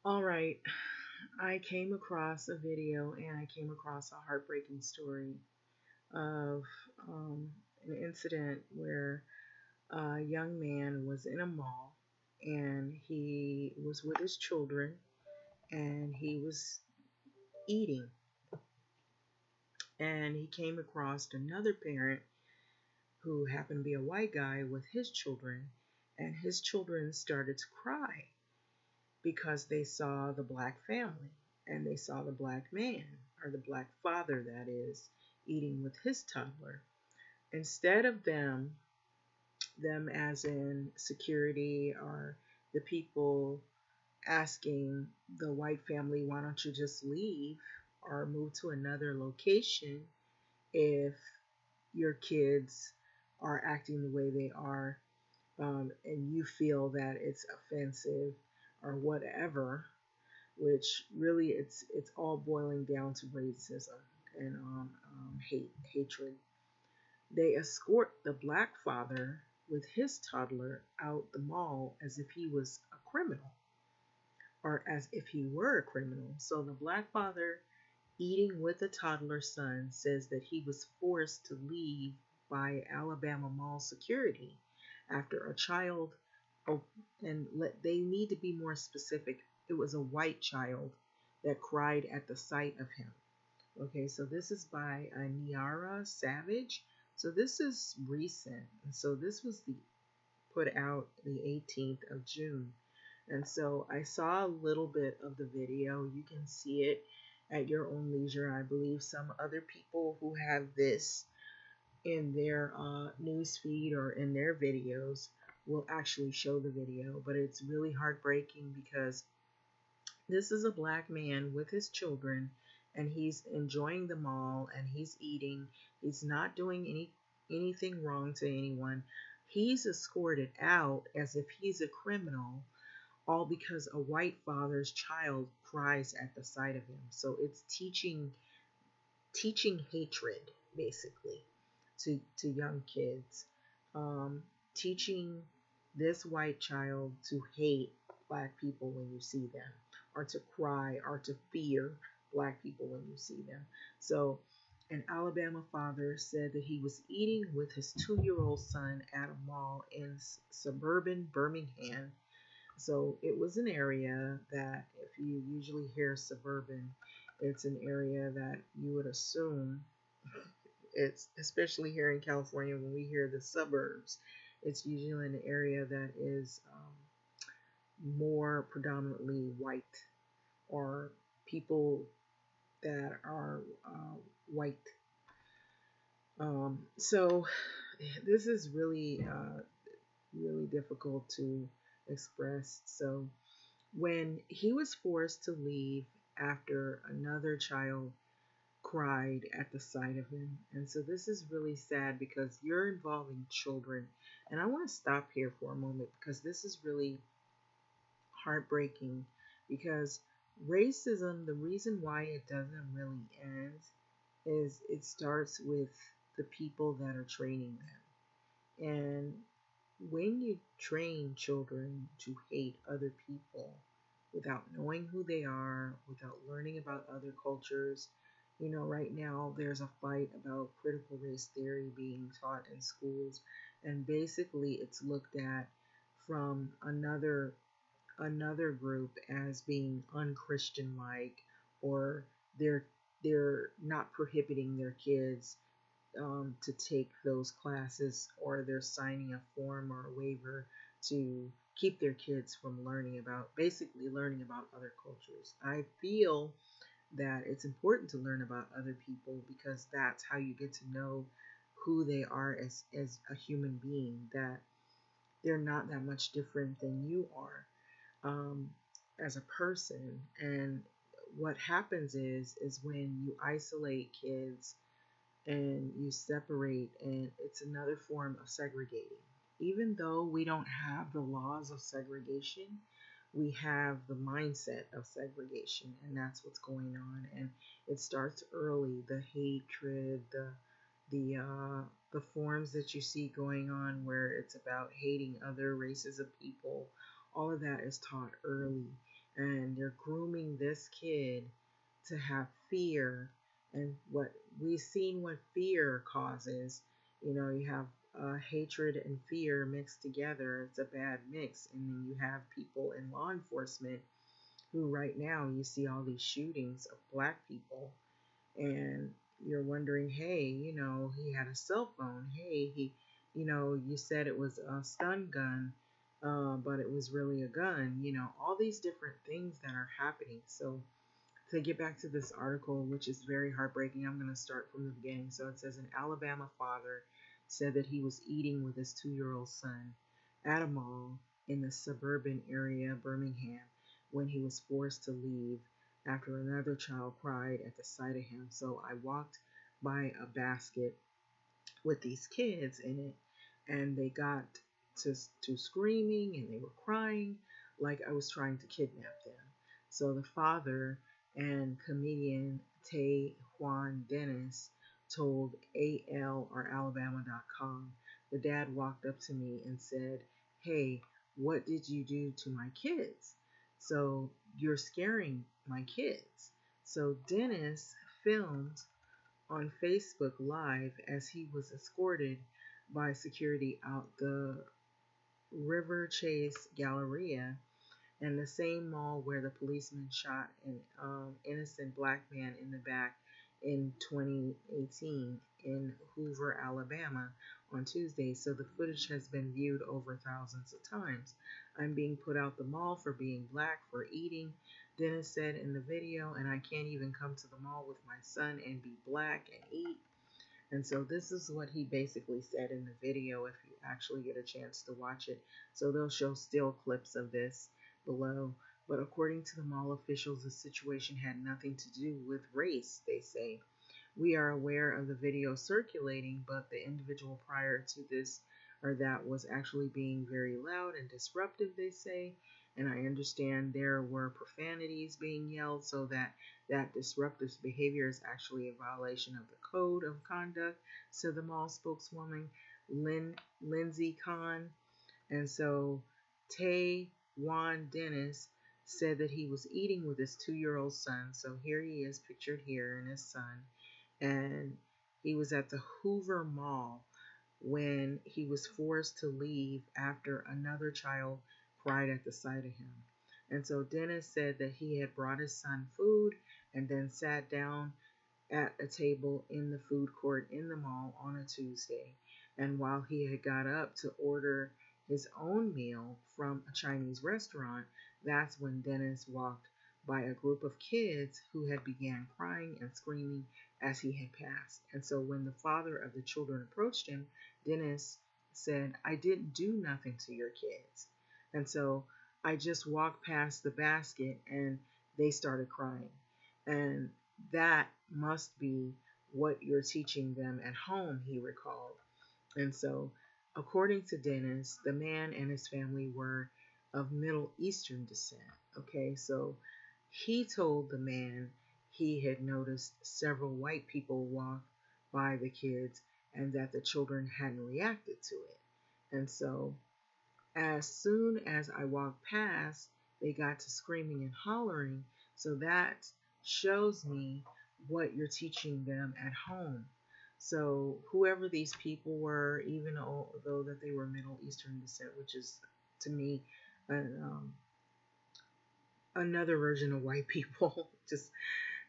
All right, I came across a video and I came across a heartbreaking story of um, an incident where a young man was in a mall and he was with his children and he was eating, and he came across another parent who happened to be a white guy with his children, and his children started to cry because they saw the black family and they saw the black man, or the black father that is, eating with his toddler. Instead of them as in security or the people asking the white family, why don't you just leave or move to another location if your kids are acting the way they are, and you feel that it's offensive or whatever, which really it's all boiling down to racism and hatred. They escort the black father with his toddler out the mall as if he was a criminal, or as if he were a criminal. So the black father eating with a toddler son says that he was forced to leave by Alabama mall security after a child, oh, they need to be more specific. It was a white child that cried at the sight of him. Okay, so this is by Niara Savage. So this is recent. And so this was put out the 18th of June. And so I saw a little bit of the video. You can see it at your own leisure. I believe some other people who have this in their news feed or in their videos will actually show the video. But it's really heartbreaking because this is a black man with his children, and he's enjoying the mall and he's eating. He's not doing anything wrong to anyone. He's escorted out as if he's a criminal, all because a white father's child cries at the sight of him. So it's teaching hatred basically to young kids, um, teaching this white child to hate black people when you see them, or to cry or to fear black people when you see them. So an Alabama father said that he was eating with his 2-year-old son at a mall in suburban Birmingham. So it was an area that, if you usually hear suburban, it's an area that you would assume, it's especially here in California when we hear the suburbs, it's usually an area that is more predominantly white, or people that are white. So this is really difficult to express. So when he was forced to leave after another child cried at the sight of him. And so this is really sad because you're involving children. And I want to stop here for a moment because this is really heartbreaking, because racism, the reason why it doesn't really end is it starts with the people that are training them. And when you train children to hate other people without knowing who they are, without learning about other cultures, right now there's a fight about critical race theory being taught in schools, and basically it's looked at from another group as being unchristian like, or they're they're not prohibiting their kids to take those classes, or they're signing a form or a waiver to keep their kids from basically learning about other cultures. I feel that it's important to learn about other people because that's how you get to know who they are as a human being, that they're not that much different than you are, as a person. And what happens is when you isolate kids and you separate, and it's another form of segregating. Even though we don't have the laws of segregation, we have the mindset of segregation, and that's what's going on. And it starts early. The hatred, the forms that you see going on where it's about hating other races of people, all of that is taught early. and they're grooming this kid to have fear. And what we've seen what fear causes, you have hatred and fear mixed together. It's a bad mix. And then you have people in law enforcement who right now you see all these shootings of black people, and you're wondering, hey, he had a cell phone. Hey, you said it was a stun gun, but it was really a gun. All these different things that are happening. So to get back to this article, which is very heartbreaking, I'm going to start from the beginning. So it says an Alabama father said that he was eating with his 2-year-old son at a mall in the suburban area of Birmingham when he was forced to leave after another child cried at the sight of him. So I walked by a basket with these kids in it, and they got to screaming and they were crying like I was trying to kidnap them. So the father and comedian Tay Juan Dennis told AL or Alabama.com, the dad walked up to me and said, "Hey, what did you do to my kids? So you're scaring my kids." So Dennis filmed on Facebook Live as he was escorted by security out the River Chase Galleria, and the same mall where the policeman shot an innocent black man in the back in 2018 in Hoover, Alabama on Tuesday. So the footage has been viewed over thousands of times. I'm being put out the mall for being black, for eating, Dennis said in the video, and I can't even come to the mall with my son and be black and eat. And so this is what he basically said in the video if you actually get a chance to watch it. So they'll show still clips of this below. But according to the mall officials, the situation had nothing to do with race, they say. We are aware of the video circulating, but the individual prior to this or that was actually being very loud and disruptive, they say. And I understand there were profanities being yelled, so that disruptive behavior is actually a violation of the code of conduct, said the mall spokeswoman Lindsay Kahn. And so Tay Juan Dennis said that he was eating with his 2-year-old son. So here he is pictured here, and his son. And he was at the Hoover Mall when he was forced to leave after another child cried at the sight of him. And so Dennis said that he had brought his son food and then sat down at a table in the food court in the mall on a Tuesday. And while he had got up to order his own meal from a Chinese restaurant, that's when Dennis walked by a group of kids who had began crying and screaming as he had passed. And so when the father of the children approached him, Dennis said, "I didn't do nothing to your kids." And so I just walked past the basket and they started crying. And that must be what you're teaching them at home, he recalled. And so, according to Dennis, the man and his family were of Middle Eastern descent. Okay, so he told the man he had noticed several white people walk by the kids and that the children hadn't reacted to it. And so, as soon as I walked past, they got to screaming and hollering. So that shows me what you're teaching them at home. So whoever these people were, even though that they were Middle Eastern descent, which is to me an, another version of white people, just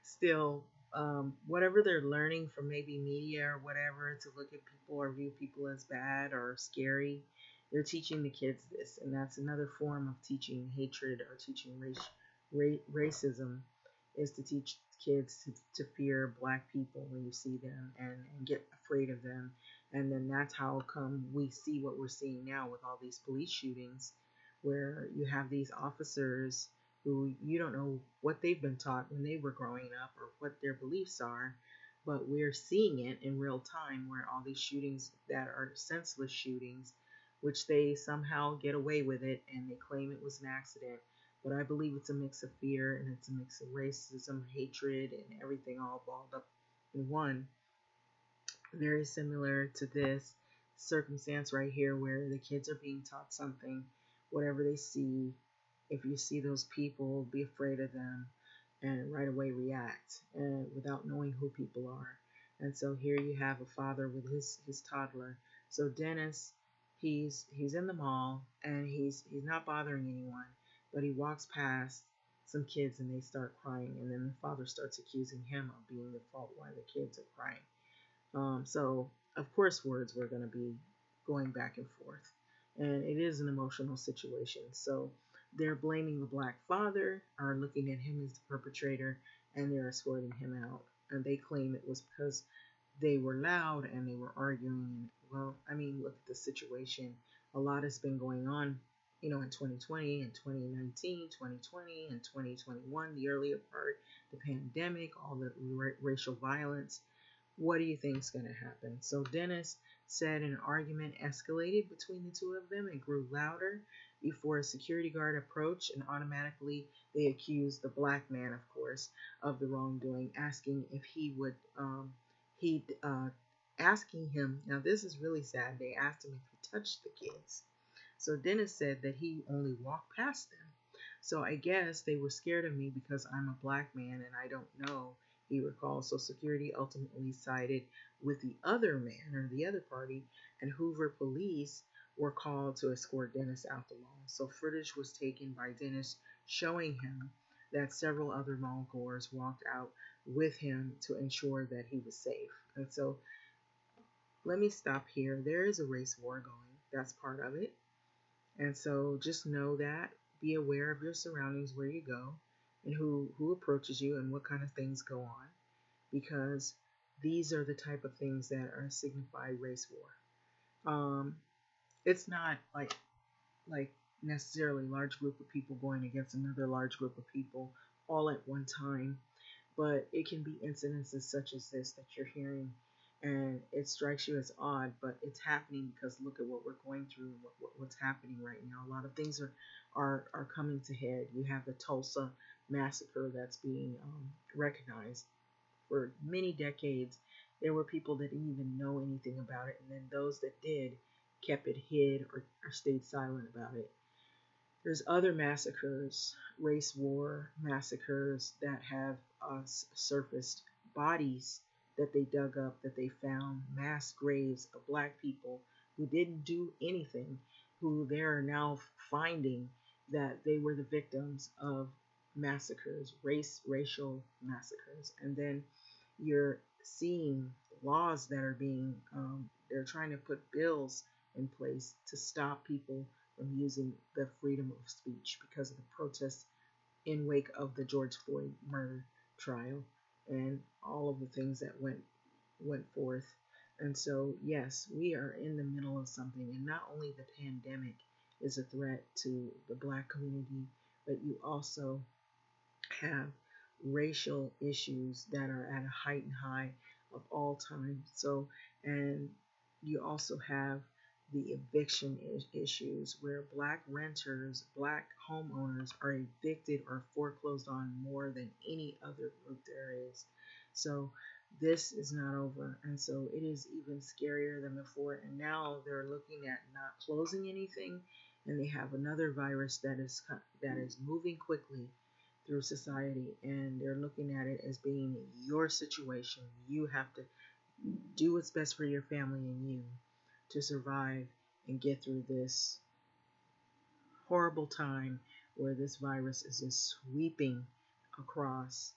still whatever they're learning from maybe media or whatever to look at people or view people as bad or scary, they're teaching the kids this, and that's another form of teaching hatred or teaching racism, is to teach kids to fear black people when you see them and get afraid of them. And then that's how come we see what we're seeing now with all these police shootings, where you have these officers who you don't know what they've been taught when they were growing up or what their beliefs are, but we're seeing it in real time where all these shootings that are senseless shootings, which they somehow get away with it and they claim it was an accident. But I believe it's a mix of fear and it's a mix of racism, hatred, and everything all balled up in one. Very similar to this circumstance right here where the kids are being taught something, whatever they see, if you see those people, be afraid of them and right away react and without knowing who people are. And so here you have a father with his toddler. So Dennis, he's in the mall and he's not bothering anyone, but he walks past some kids and they start crying, and then the father starts accusing him of being the fault why the kids are crying. So of course words were going to be going back and forth, and it is an emotional situation. So they're blaming the black father, are looking at him as the perpetrator, and they're escorting him out. And they claim it was because they were loud and they were arguing. Well, I mean, look at the situation. A lot has been going on, in 2020 and 2019, 2020 and 2021, the earlier part, the pandemic, all the racial violence. What do you think is going to happen? So Dennis said an argument escalated between the two of them and grew louder before a security guard approached, and automatically they accused the black man, of course, of the wrongdoing, asking if he would, he asking him. Now this is really sad. They asked him if he touched the kids. So Dennis said that he only walked past them. So I guess they were scared of me because I'm a black man and I don't know, he recalls. So security ultimately sided with the other man or the other party, and Hoover police were called to escort Dennis out the mall. So footage was taken by Dennis showing him that several other mall goers walked out with him to ensure that he was safe. And so let me stop here. There is a race war going. That's part of it. And so just know that. Be aware of your surroundings, where you go, and who approaches you, and what kind of things go on, because these are the type of things that are signify race war. It's not like necessarily a large group of people going against another large group of people all at one time, but it can be incidences such as this that you're hearing, and it strikes you as odd, but it's happening because look at what we're going through, what's happening right now. A lot of things are coming to head. You have the Tulsa massacre that's being recognized. For many decades, there were people that didn't even know anything about it, and then those that did kept it hid or stayed silent about it. There's other massacres, race war massacres, that have surfaced, bodies that they dug up, that they found, mass graves of black people who didn't do anything, who they are now finding that they were the victims of massacres, racial massacres. And then you're seeing laws that are being, they're trying to put bills in place to stop people from using the freedom of speech because of the protests in wake of the George Floyd murder trial and all of the things that went forth. And so, yes, we are in the middle of something, and not only the pandemic is a threat to the black community, but you also have racial issues that are at a heightened high of all time. So, and you also have the eviction issues where black renters, black homeowners are evicted or foreclosed on more than any other group there is. So this is not over, and so it is even scarier than before. And now they're looking at not closing anything, and they have another virus that is moving quickly through society, and they're looking at it as being your situation. You have to do what's best for your family and you to survive and get through this horrible time where this virus is just sweeping across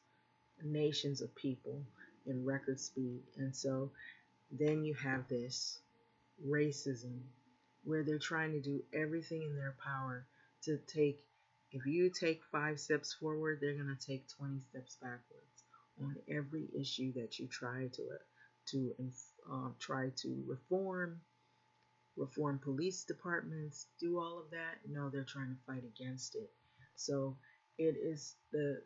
nations of people in record speed. And so then you have this racism where they're trying to do everything in their power to take, if you take 5 steps forward, they're going to take 20 steps backwards on every issue that you try to reform police departments, do all of that. No, they're trying to fight against it. So it is the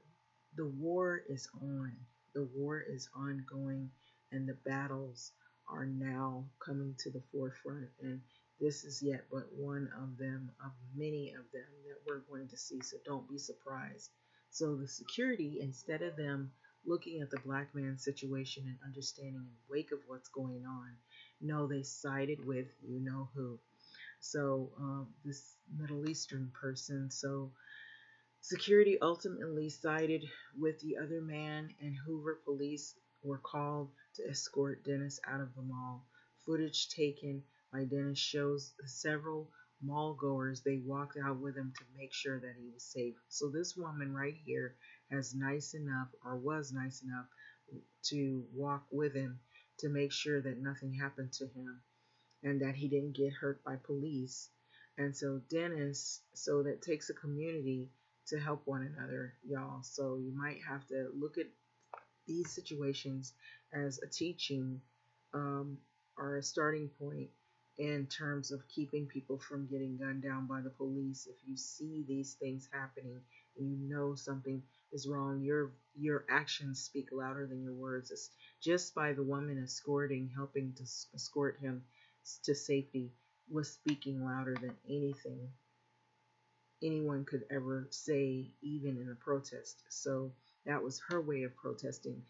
war is on. The war is ongoing, and the battles are now coming to the forefront. And this is yet but one of them, of many of them that we're going to see. So don't be surprised. So the security, instead of them looking at the black man's situation and understanding in wake of what's going on, no, they sided with you know who. So this Middle Eastern person. So Security ultimately sided with the other man, and Hoover police were called to escort Dennis out of the mall. Footage taken by Dennis shows several mall goers. They walked out with him to make sure that he was safe. So this woman right here has nice enough, or was nice enough, to walk with him to make sure that nothing happened to him and that he didn't get hurt by police. And so Dennis, so that takes a community to help one another, y'all. So you might have to look at these situations as a teaching, um, or a starting point in terms of keeping people from getting gunned down by the police. If you see these things happening and you know something is wrong, your actions speak louder than your words. It's just by the woman escorting, helping to escort him to safety, was speaking louder than anything anyone could ever say, even in a protest. So that was her way of protesting.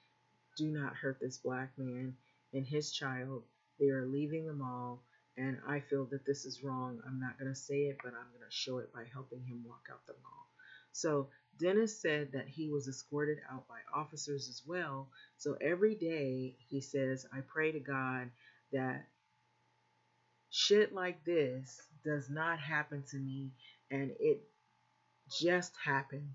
Do not hurt this black man and his child. They are leaving the mall, and I feel that this is wrong. I'm not going to say it, but I'm going to show it by helping him walk out the mall. So Dennis said that he was escorted out by officers as well. So every day he says, I pray to God that shit like this does not happen to me, and it just happened.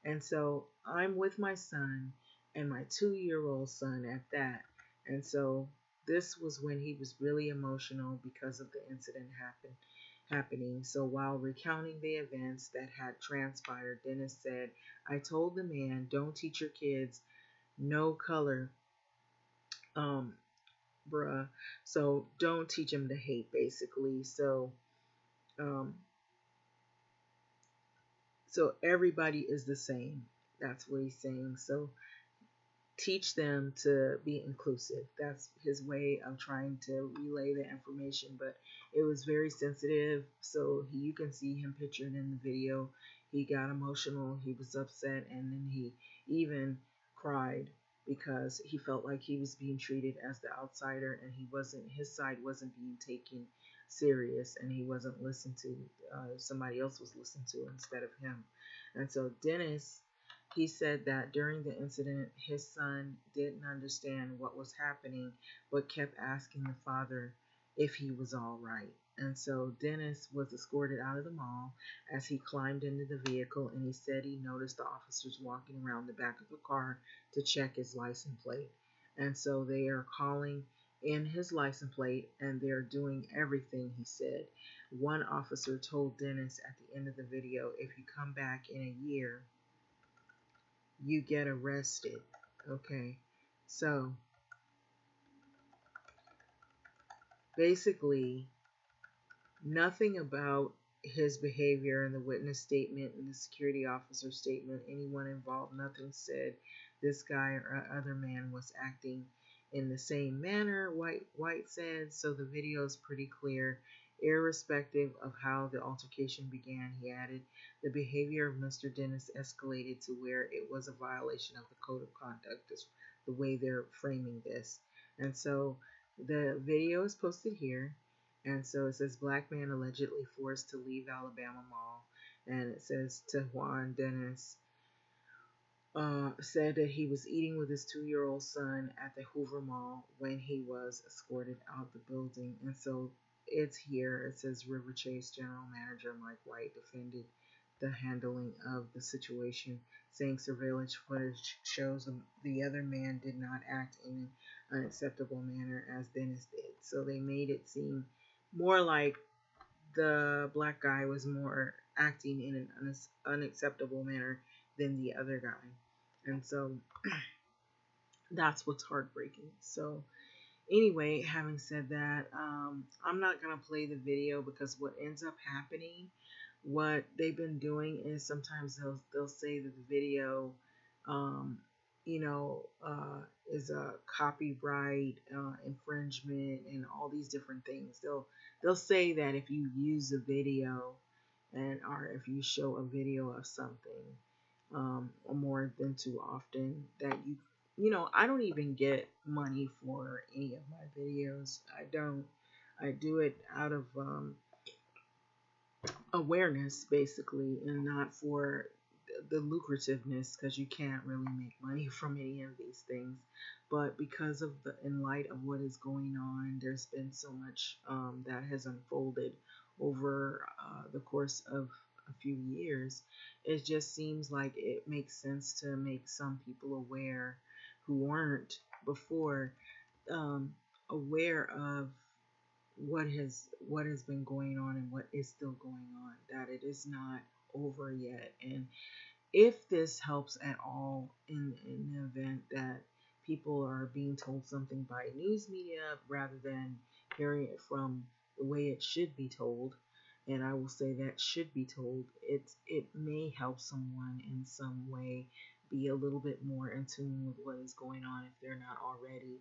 And so I'm with my son, and my 2-year-old son at that. And so this was when he was really emotional because of the incident happening. So while recounting the events that had transpired, Dennis said, I told the man, don't teach your kids no color, um, bruh. So don't teach them to hate, basically. Um, so everybody is the same. That's what he's saying. So teach them to be inclusive. That's his way of trying to relay the information, but it was very sensitive. So you can see him pictured in the video. He got emotional, he was upset, and then he even cried because he felt like he was being treated as the outsider, and his side wasn't being taken serious, and he wasn't listened to. Somebody else was listened to instead of him. And so Dennis, he said that during the incident, his son didn't understand what was happening, but kept asking the father if he was all right. And so Dennis was escorted out of the mall as he climbed into the vehicle, and he said he noticed the officers walking around the back of the car to check his license plate. And so they are calling in his license plate, and they're doing everything, he said. One officer told Dennis at the end of the video, if you come back in a year, you get arrested. Okay. So basically, nothing about his behavior in the witness statement and the security officer statement, anyone involved, nothing said this guy or other man was acting in the same manner, White said. So the video is pretty clear. Irrespective of how the altercation began, he added, the behavior of Mr. Dennis escalated to where it was a violation of the code of conduct, is the way they're framing this. And so the video is posted here. And so it says black man allegedly forced to leave Alabama Mall. And it says Tejuan Dennis said that he was eating with his 2-year-old son at the Hoover Mall when he was escorted out the building. And so it's here. It says River Chase General Manager Mike White defended the handling of the situation, saying surveillance footage shows the other man did not act in an unacceptable manner as Dennis did. So they made it seem more like the black guy was more acting in an unacceptable manner than the other guy. And so that's what's heartbreaking. So anyway, having said that, I'm not going to play the video because what ends up happening, what they've been doing is sometimes they'll say that the video, um, is a copyright infringement and all these different things. They'll say that if you use a video or if you show a video of something, or more than too often, that I don't even get money for any of my videos. I don't. I do it out of awareness, basically, and not for the lucrativeness, because you can't really make money from any of these things. But because of the in light of what is going on, there's been so much that has unfolded over the course of a few years. It just seems like it makes sense to make some people aware who weren't before, um, aware of what has been going on and what is still going on, that it is not over yet. And if this helps at all in the event that people are being told something by news media rather than hearing it from the way it should be told, and I will say that should be told, it may help someone in some way be a little bit more in tune with what is going on if they're not already.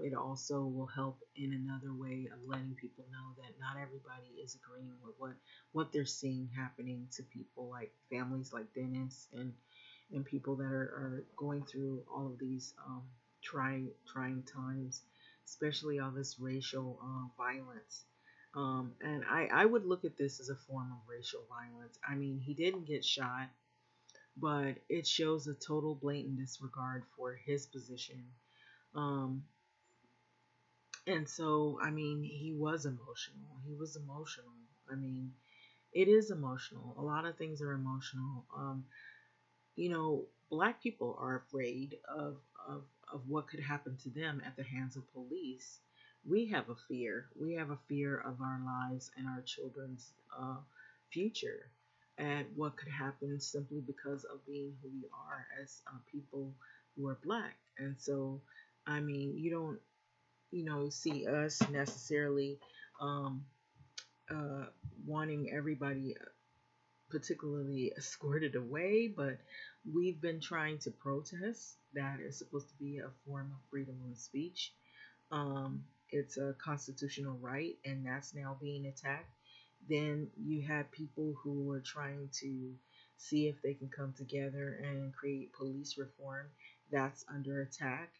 It also will help in another way of letting people know that not everybody is agreeing with what they're seeing happening to people, like families like Dennis, and people that are going through all of these trying times, especially all this racial violence. And I would look at this as a form of racial violence. I mean, he didn't get shot, but it shows a total blatant disregard for his position. Um, and so, I mean, he was emotional. He was emotional. I mean, it is emotional. A lot of things are emotional. Black people are afraid of what could happen to them at the hands of police. We have a fear. We have a fear of our lives and our children's future, and what could happen simply because of being who we are as people who are black. And so, I mean, you don't, see us necessarily um, uh, wanting everybody particularly escorted away, but we've been trying to protest. That is supposed to be a form of freedom of speech. It's a constitutional right, and that's now being attacked. Then you had people who were trying to see if they can come together and create police reform. That's under attack.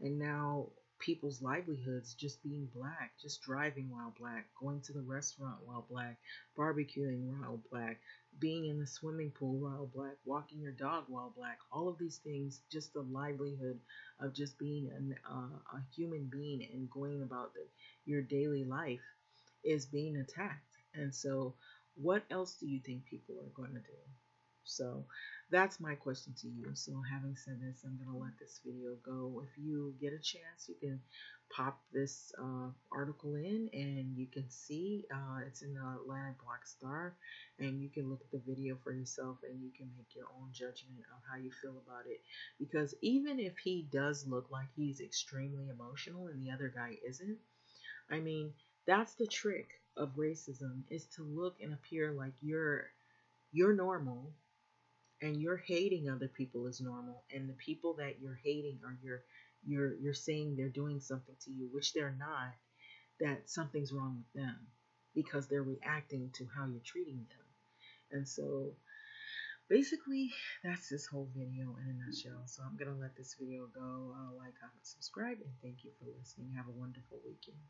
And now people's livelihoods, just being black, just driving while black, going to the restaurant while black, barbecuing while black, being in the swimming pool while black, walking your dog while black, all of these things, just the livelihood of just being a human being and going about your daily life is being attacked. And so, what else do you think people are going to do? So, that's my question to you. So, having said this, I'm going to let this video go. If you get a chance, you can pop this article in and you can see it's in the Atlanta Black Star, and you can look at the video for yourself and you can make your own judgment of how you feel about it. Because even if he does look like he's extremely emotional and the other guy isn't, I mean, that's the trick of racism, is to look and appear like you're normal, and you're hating other people is normal, and the people that you're hating, or you're saying they're doing something to you, which they're not, that something's wrong with them because they're reacting to how you're treating them. And so basically, that's this whole video in a nutshell. So I'm gonna let this video go. Like, comment, subscribe, and thank you for listening. Have a wonderful weekend.